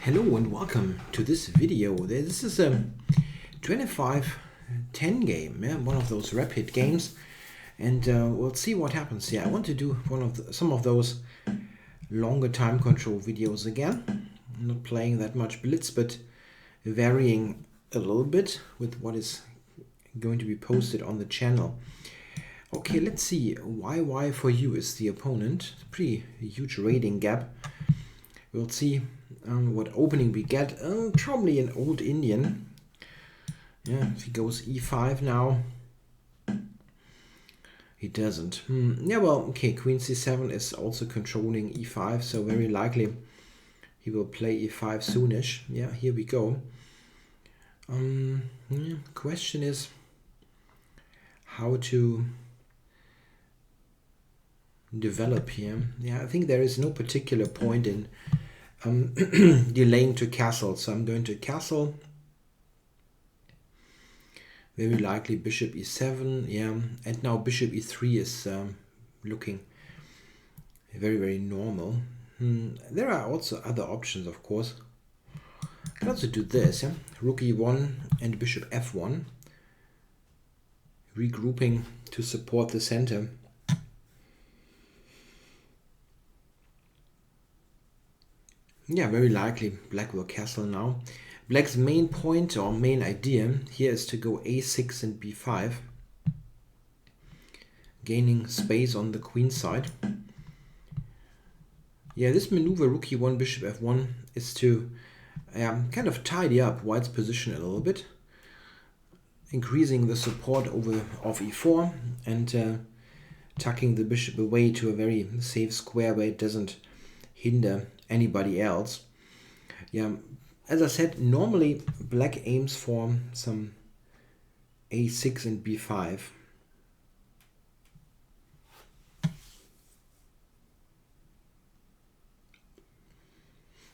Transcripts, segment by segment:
Hello and welcome to this video. This is a 25-10 game, one of those rapid games, and we'll see what happens here. I want to do some of those longer time control videos again. I'm not playing that much blitz, but varying a little bit with what is going to be posted on the channel. Okay, let's see. YYU4 is the opponent. Pretty huge rating gap. We'll see what opening we get. Probably an old Indian. Yeah, if he goes e5 now. He doesn't. Yeah, well, okay, queen c7 is also controlling e5, so very likely he will play e5 soonish. Yeah, here we go. Question is how to develop here. Yeah, I think there is no particular point in delaying to castle, so I'm going to castle. Very likely bishop e7, yeah, and now bishop e3 is looking very, very normal. There are also other options, of course. I can also do this, yeah? Rook e1 and bishop f1, regrouping to support the center. Yeah, very likely black will castle now. Black's main point or main idea here is to go a6 and b5, gaining space on the queen side. Yeah, this maneuver, rook e1, bishop f1, is to kind of tidy up white's position a little bit, increasing the support of e4 and tucking the bishop away to a very safe square where it doesn't hinder anybody else. Yeah, as I said, normally black aims for some a6 and b5.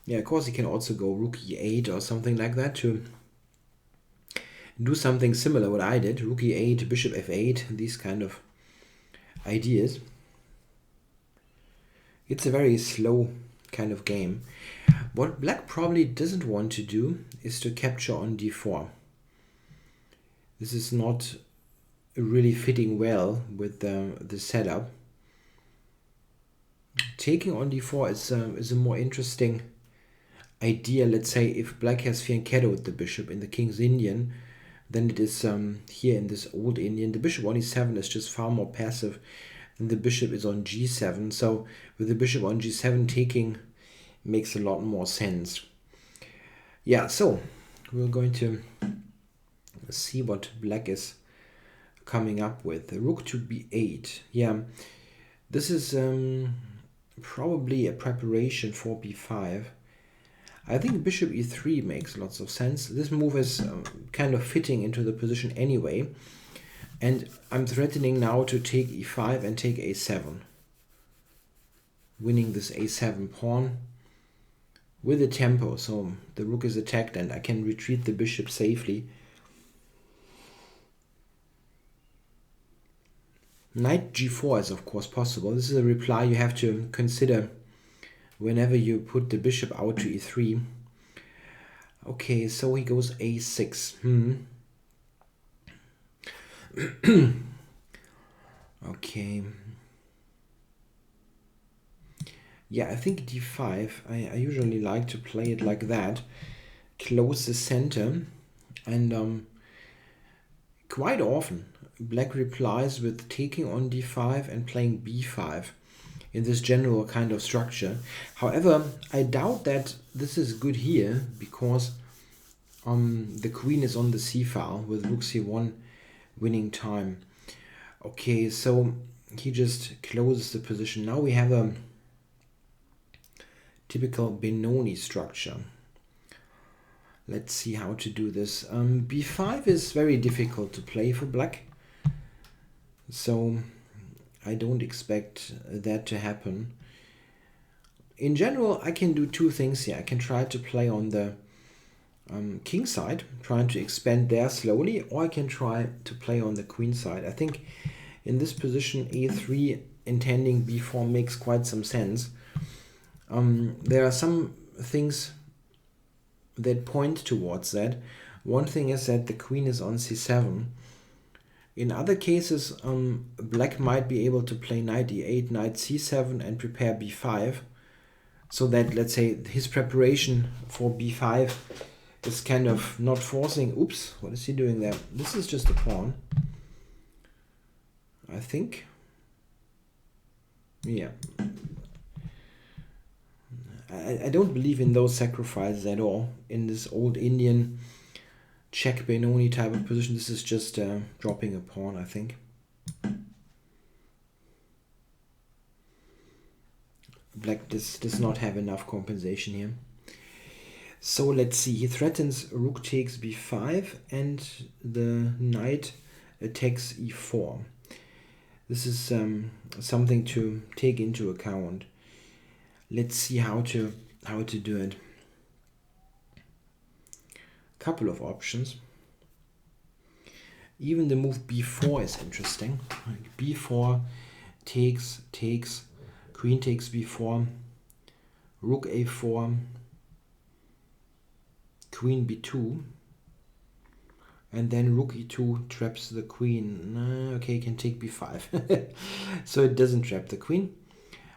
Yeah, of course he can also go rook e8 or something like that to do something similar what I did. Rook e8, bishop f8, these kind of ideas. It's a very slow kind of game. What black probably doesn't want to do is to capture on d4. This is not really fitting well with the setup. Taking on d4 is a more interesting idea. Let's say if black has fianchettoed the bishop in the King's Indian, then it is here in this old Indian. The bishop on e7 is just far more passive than the bishop is on g7. So with the bishop on g7, taking makes a lot more sense. Yeah, so we're going to see what black is coming up with. Rook to b8. Yeah, this is probably a preparation for b5. I think bishop e3 makes lots of sense. This move is kind of fitting into the position anyway. And I'm threatening now to take e5 and take a7. Winning this a7 pawn with a tempo, so the rook is attacked and I can retreat the bishop safely. Knight g4 is of course possible. This is a reply you have to consider whenever you put the bishop out to e3. Okay, so he goes a6. Okay. Yeah, I think d5, I usually like to play it like that. Close the center. And quite often, black replies with taking on d5 and playing b5 in this general kind of structure. However, I doubt that this is good here because the queen is on the c file with rook c1 winning time. Okay, so he just closes the position. Now we have a typical Benoni structure. Let's see how to do this. b5 is very difficult to play for black, so I don't expect that to happen. In general, I can do two things here. I can try to play on the king side, trying to expand there slowly, or I can try to play on the queen side. I think in this position a3 intending b4 makes quite some sense. There are some things that point towards that. One thing is that the queen is on c7. In other cases, black might be able to play knight e8, knight c7 and prepare b5. So that, let's say, his preparation for b5 is kind of not forcing. Oops, what is he doing there? This is just a pawn, I think. Yeah. I don't believe in those sacrifices at all. In this old Indian check Benoni type of position, this is just dropping a pawn, I think. Black does not have enough compensation here. So let's see, he threatens rook takes b5 and the knight attacks e4. This is something to take into account. Let's see how to do it. Couple of options. Even the move b4 is interesting. Like b4 takes, queen takes b4, rook a4, queen b2, and then rook e2 traps the queen. Okay, can take b5. So it doesn't trap the queen.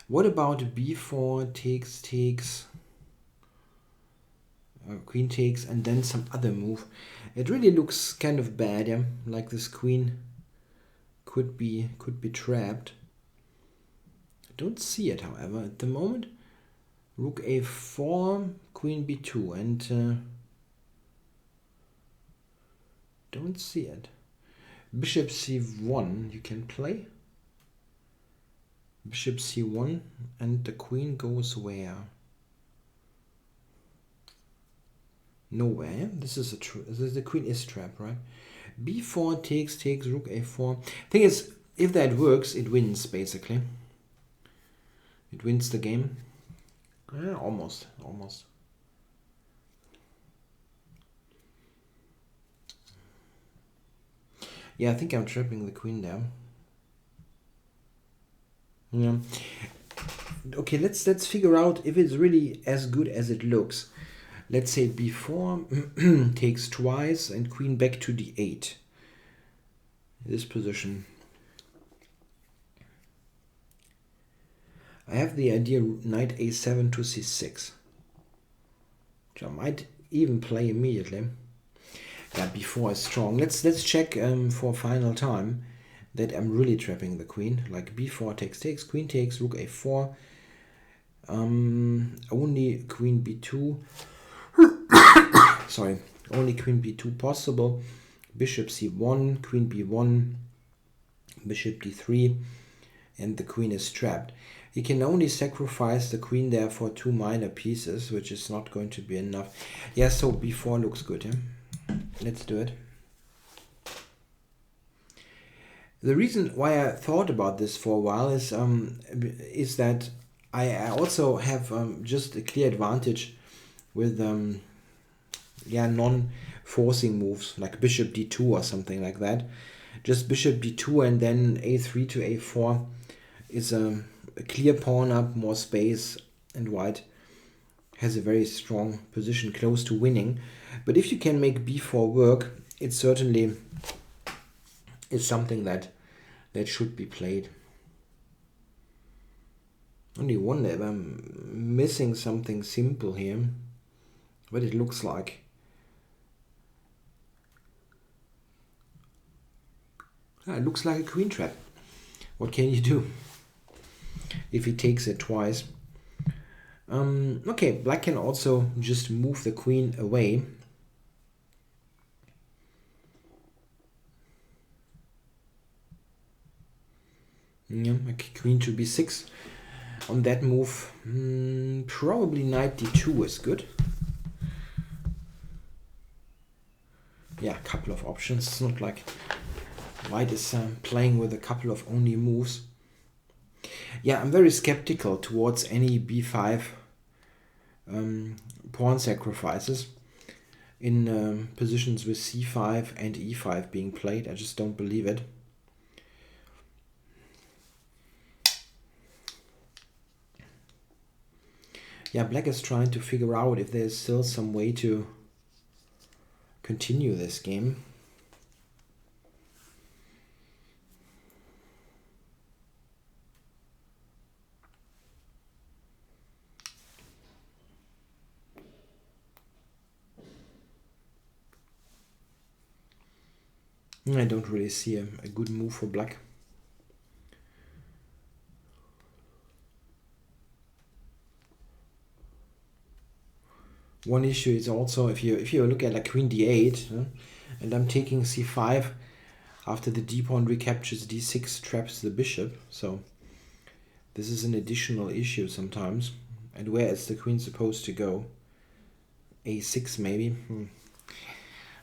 What about b4 takes, queen takes, and then some other move? It really looks kind of bad, yeah? Like this queen could be trapped. I don't see it, however, at the moment. Rook a4, queen b2, and don't see it. Bishop c1 you can play. Bishop c1, and the queen goes where? Nowhere. This is the queen is trapped, right? b4 takes, rook a4. Thing is, if that works, it wins basically. It wins the game. Almost. Yeah, I think I'm trapping the queen there. Yeah. Okay, let's figure out if it's really as good as it looks. Let's say b4 takes twice and queen back to d8. This position. I have the idea knight a7 to c6, which I might even play immediately. Yeah, b4 is strong. Let's check for final time that I'm really trapping the queen. Like b4 takes, queen takes, rook a4. Only queen b2. Sorry, only queen b2 possible. Bishop c1, queen b1, bishop d3, and the queen is trapped. He can only sacrifice the queen there for two minor pieces, which is not going to be enough. Yeah, so b4 looks good. Yeah? Let's do it. The reason why I thought about this for a while is that I also have just a clear advantage with non-forcing moves like bishop d2 or something like that. Just bishop d2 and then a3 to a4 is a clear pawn up, more space, and white has a very strong position close to winning. But if you can make b4 work, it certainly is something that should be played. Only wonder if I'm missing something simple here, what it looks like. It looks like a queen trap. What can you do if he takes it twice? Okay, black can also just move the queen away. Yeah, okay, queen to b6. On that move, probably knight d2 is good. Yeah, a couple of options. It's not like white is playing with a couple of only moves. Yeah, I'm very skeptical towards any b5 pawn sacrifices in positions with c5 and e5 being played. I just don't believe it. Yeah, black is trying to figure out if there's still some way to continue this game. I don't really see a good move for black. One issue is also if you look at like queen d8, and I'm taking c5 after the d pawn recaptures d6, traps the bishop. So this is an additional issue sometimes. And where is the queen supposed to go? a6 maybe.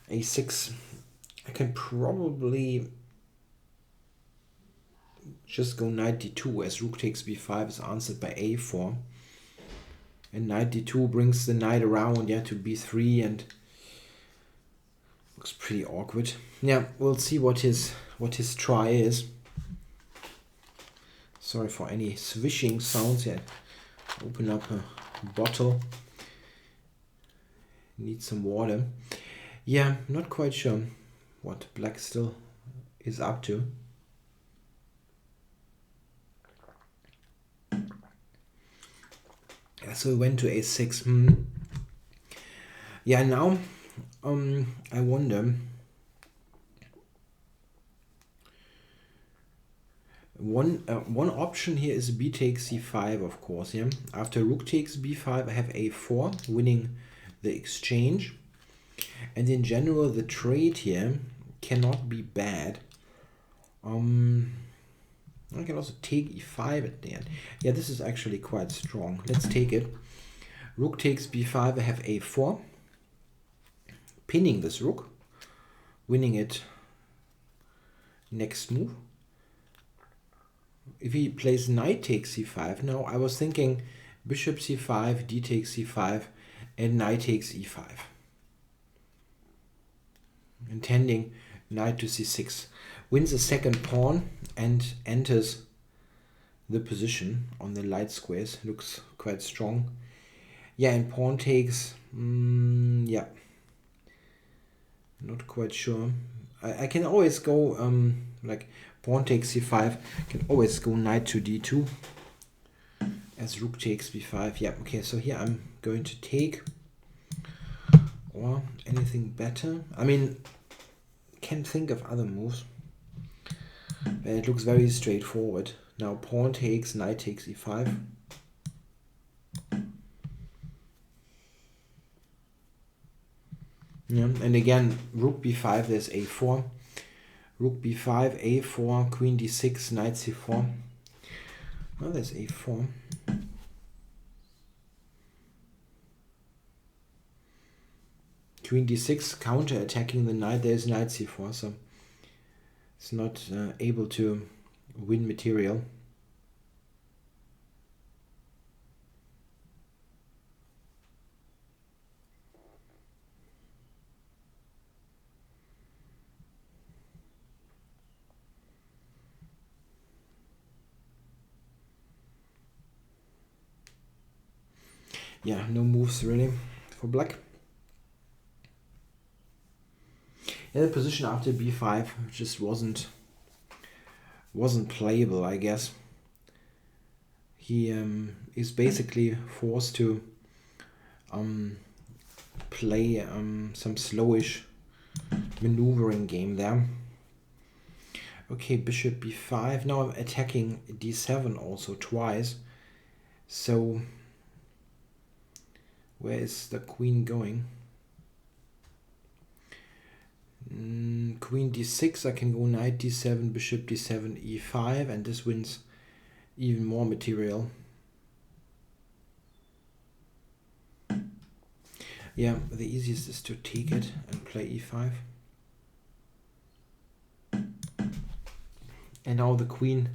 a6. I can probably just go knight d2 as rook takes b5 is answered by a4. And knight d2 brings the knight around, yeah, to b3, and looks pretty awkward. Yeah, we'll see what his try is. Sorry for any swishing sounds. Yeah, open up a bottle. Need some water. Yeah, not quite sure what black still is up to. So we went to a6. Yeah, now I wonder. One option here is b takes c5, of course. Yeah. After rook takes b5, I have a4, winning the exchange. And in general, the trade here cannot be bad. I can also take e5 at the end. Yeah, this is actually quite strong. Let's take it. Rook takes b5, I have a4. Pinning this rook. Winning it next move. If he plays knight takes c5, now I was thinking bishop c5, d takes c5, and knight takes e5. Intending knight to c6. Wins a second pawn and enters the position on the light squares. Looks quite strong. Yeah, and pawn takes, yeah. Not quite sure. I can always go, like pawn takes c5. I can always go knight to d2 as rook takes b5. Yeah, okay, so here I'm going to take, or anything better. I mean, can't think of other moves. It looks very straightforward. Now pawn takes, knight takes e5. Yeah, and again, rook b5, there's a4. Rook b5, a4, queen d6, knight c4. Now there's a4. Queen d6, counter-attacking the knight. There's knight c4, so it's not able to win material. Yeah, no moves really for black. Yeah, the position after b5 just wasn't playable, I guess. He is basically forced to play some slowish maneuvering game there. Okay, bishop b5. Now I'm attacking d7 also twice. So where is the queen going? Queen d6, I can go knight d7, bishop d7, e5, and this wins even more material. Yeah, the easiest is to take it and play e5. And now the queen,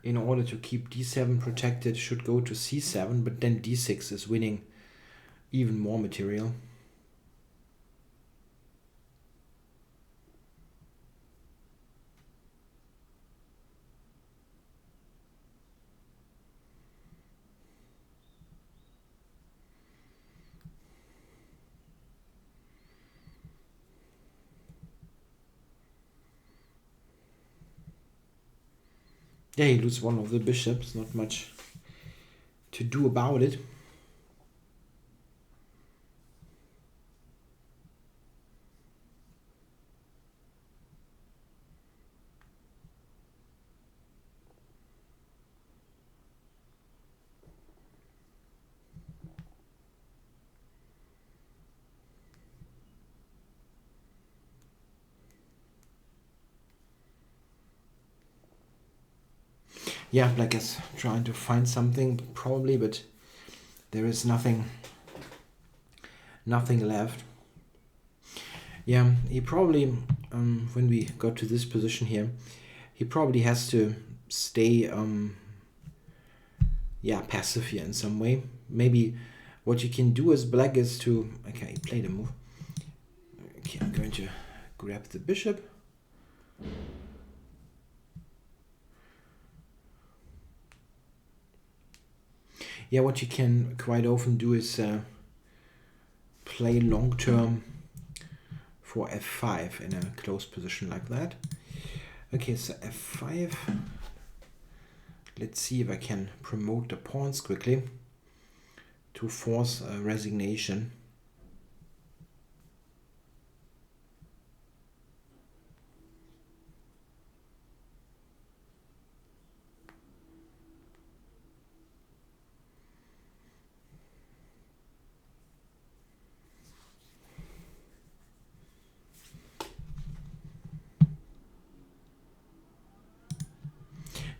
in order to keep d7 protected, should go to c7, but then d6 is winning even more material. Yeah, he loses one of the bishops, not much to do about it. Yeah, black is trying to find something probably, but there is nothing left. Yeah, he probably, when we got to this position here, he probably has to stay passive here in some way. Maybe what you can do as black is to, okay, play the move. Okay, I'm going to grab the bishop. Yeah, what you can quite often do is play long term for f5 in a close position like that. Okay, so f5. Let's see if I can promote the pawns quickly to force a resignation.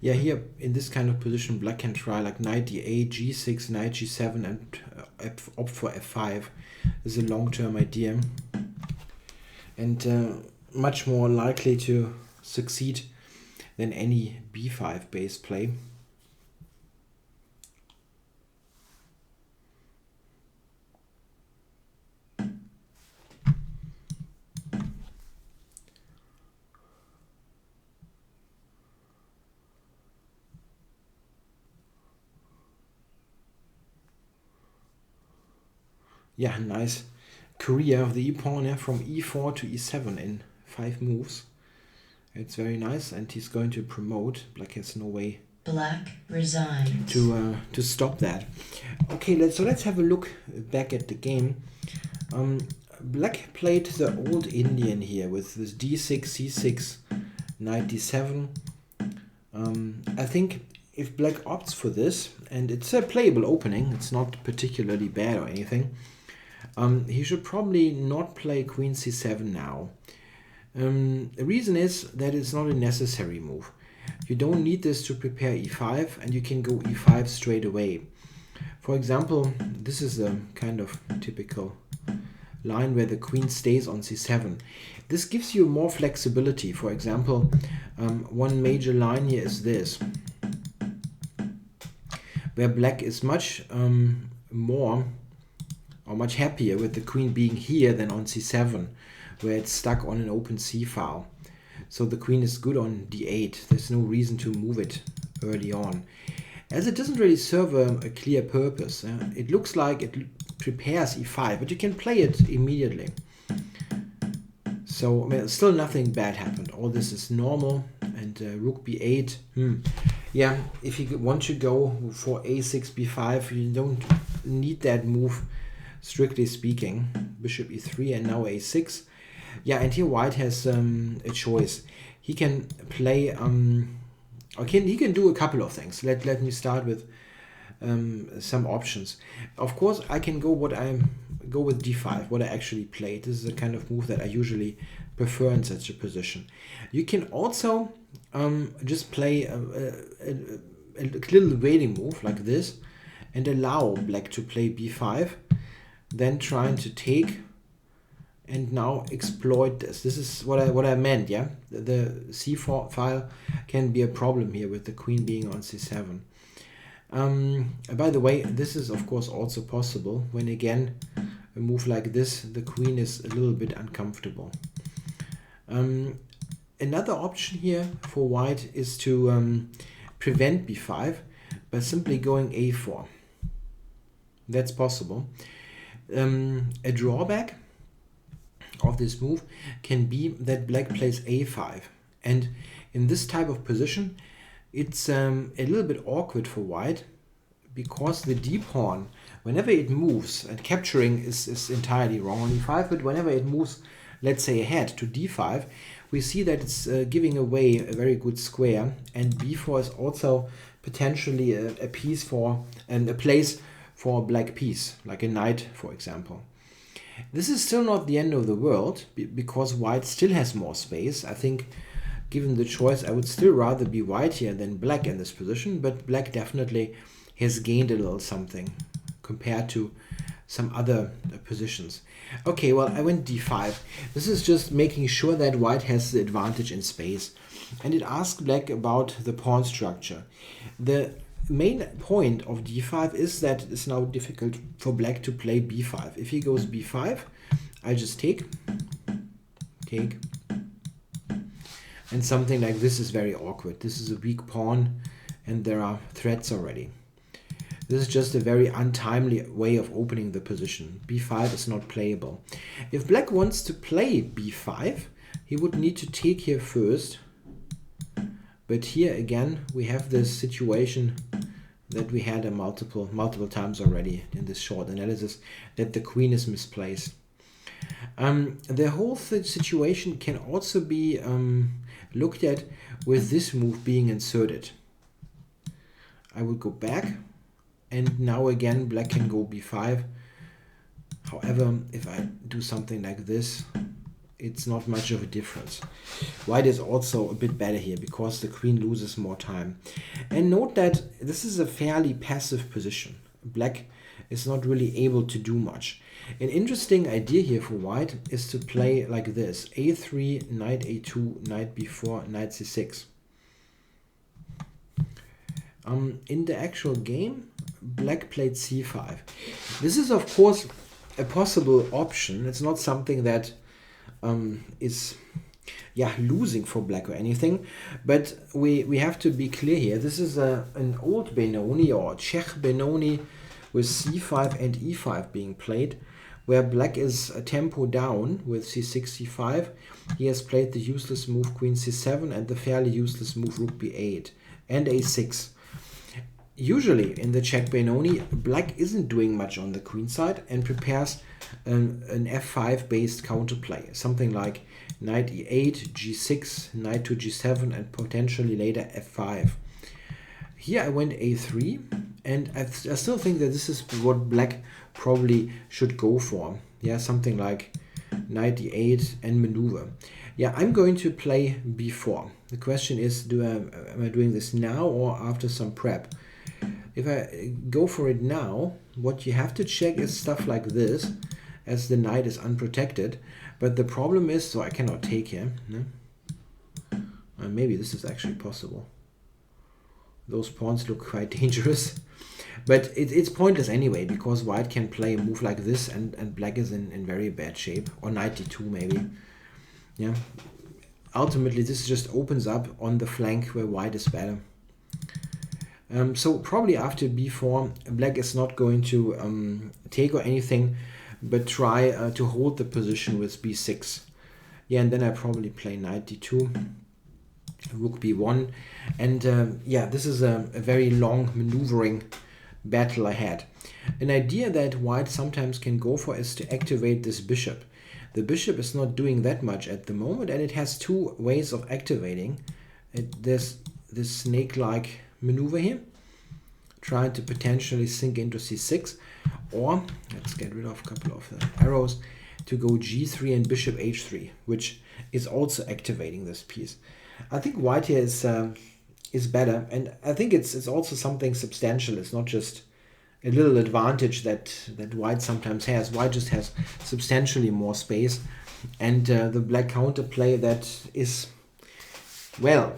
Yeah, here in this kind of position, black can try like knight d8, g6, knight g7, and opt for f5 is a long-term idea, and much more likely to succeed than any b5 base play. Yeah, nice career of the e-pawn from e4 to e7 in 5 moves. It's very nice, and he's going to promote. Black has no way to stop that. Okay, let's have a look back at the game. Black played the old Indian here with this d6, c6, knight d7. I think if black opts for this, and it's a playable opening, it's not particularly bad or anything, he should probably not play queen c7 now. The reason is that it's not a necessary move. You don't need this to prepare e5, and you can go e5 straight away. For example, this is a kind of typical line where the queen stays on c7. This gives you more flexibility. For example, one major line here is this, where black is much much happier with the queen being here than on c7, where it's stuck on an open c file. So the queen is good on d8. There's no reason to move it early on, as it doesn't really serve a clear purpose. It looks like it prepares e5, but you can play it immediately. So I mean, still nothing bad happened. All this is normal, and rook b8. Yeah, if you want to go for a6 b5, you don't need that move, strictly speaking. Bishop e3 and now a6. Yeah, and here white has a choice. He can play, he can do a couple of things. Let me start with some options. Of course, I can go with d5, what I actually played. This is the kind of move that I usually prefer in such a position. You can also just play a little waiting move like this and allow black to play b5, then trying to take and now exploit this. This is what I meant, yeah? The c4 file can be a problem here with the queen being on c7. By the way, this is of course also possible when, again, a move like this, the queen is a little bit uncomfortable. Another option here for white is to prevent b5 by simply going a4. That's possible. A drawback of this move can be that black plays a5, and in this type of position It's a little bit awkward for white because the d pawn, whenever it moves, and capturing is entirely wrong on e5, but whenever it moves, let's say ahead to d5, we see that it's giving away a very good square, and b4 is also potentially a piece for, and a place for a black piece, like a knight, for example. This is still not the end of the world, because white still has more space. I think, given the choice, I would still rather be white here than black in this position, but black definitely has gained a little something compared to some other positions. Okay, well, I went d5. This is just making sure that white has the advantage in space. And it asks black about the pawn structure. The main point of d5 is that it's now difficult for black to play b5. If he goes b5, I just take, and something like this is very awkward. This is a weak pawn, and there are threats already. This is just a very untimely way of opening the position. b5 is not playable. If black wants to play b5, he would need to take here first. But here again, we have this situation that we had multiple times already in this short analysis, that the queen is misplaced. The whole situation can also be looked at with this move being inserted. I will go back, and now again black can go b5. However, if I do something like this, it's not much of a difference. White is also a bit better here because the queen loses more time. And note that this is a fairly passive position. Black is not really able to do much. An interesting idea here for white is to play like this: a3, knight a2, knight b4, knight c6. In the actual game, black played c5. This is of course a possible option. It's not something that is losing for black or anything, but we have to be clear here. This is an old Benoni or Czech Benoni with c5 and e5 being played, where black is a tempo down with c6, c5. He has played the useless move queen c7 and the fairly useless move rook b8 and a6. Usually in the Czech Benoni, black isn't doing much on the queen side and prepares an f5 based counterplay, something like knight e8, g6, knight to g7, and potentially later f5. Here I went a3, and I still think that this is what black probably should go for. Yeah, something like knight e8 and maneuver. Yeah, I'm going to play b4. The question is, am I doing this now or after some prep? If I go for it now, what you have to check is stuff like this, as the knight is unprotected. But the problem is, so I cannot take here. No? Maybe this is actually possible. Those pawns look quite dangerous. But it's pointless anyway, because white can play a move like this, and black is in very bad shape. Or knight d2 maybe. Yeah. Ultimately, this just opens up on the flank where white is better. So probably after b4, black is not going to take or anything, but try to hold the position with b6. Yeah, and then I probably play knight d2, rook b1, and this is a very long maneuvering battle ahead. An idea that white sometimes can go for is to activate this bishop. The bishop is not doing that much at the moment, and it has two ways of activating. There's this snake-like maneuver here, trying to potentially sink into c6, or let's get rid of a couple of arrows to go g3 and bishop h3, which is also activating this piece. I think white here is better, and I think it's also something substantial. It's not just a little advantage that white sometimes has. White just has substantially more space, and the black counterplay that is, well,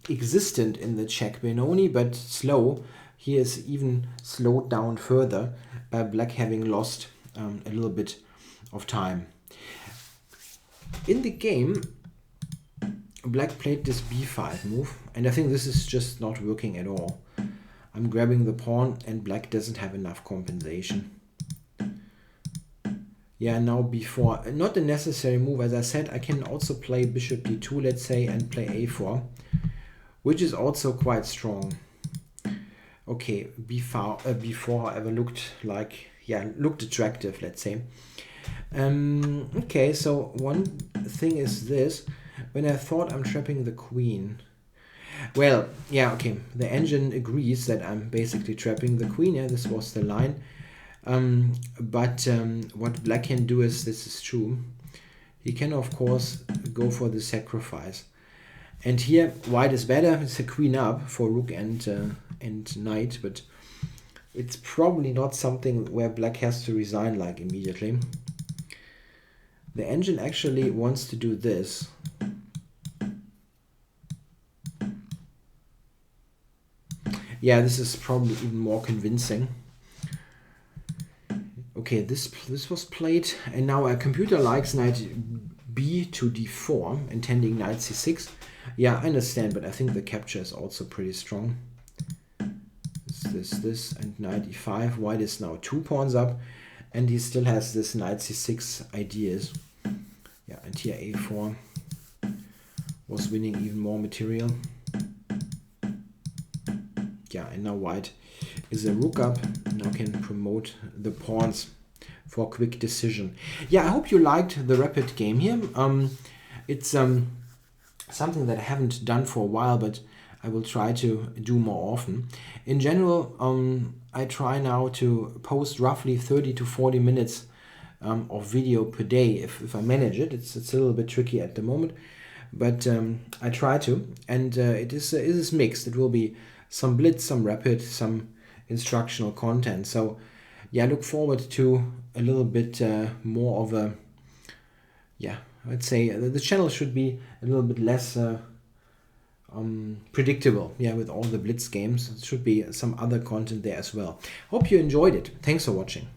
existent in the Czech Benoni, but slow, here is even slowed down further by black having lost a little bit of time. In the game, black played this b5 move, and I think this is just not working at all. I'm grabbing the pawn, and black doesn't have enough compensation. Yeah, now b4, not a necessary move. As I said, I can also play bishop d2, let's say, and play a4, which is also quite strong. Okay, before however looked like, yeah, looked attractive, let's say. Okay, so one thing is this. When I thought I'm trapping the queen, well, yeah, okay, the engine agrees that I'm basically trapping the queen. Yeah, this was the line. But what black can do is, this is true, he can of course go for the sacrifice. And here white is better. It's a queen up for rook and knight, but it's probably not something where black has to resign like immediately. The engine actually wants to do this. Yeah, this is probably even more convincing. Okay, this was played, and now a computer likes knight b to d4, intending knight c6. Yeah, I understand, but I think the capture is also pretty strong. This, and knight e5. White is now 2 pawns up, and he still has this knight c6 ideas. Yeah, and here a4 was winning even more material. Yeah, and now white is a rook up, now can promote the pawns for a quick decision. Yeah, I hope you liked the rapid game here. It's something that I haven't done for a while, but I will try to do more often. In general, I try now to post roughly 30 to 40 minutes of video per day if I manage it. It's a little bit tricky at the moment, but I try to, and it is mixed. It will be some blitz, some rapid, some instructional content. So yeah, I look forward to a little bit more of a, yeah, I'd say the channel should be a little bit less predictable. Yeah, with all the blitz games, it should be some other content there as well. Hope you enjoyed it. Thanks for watching.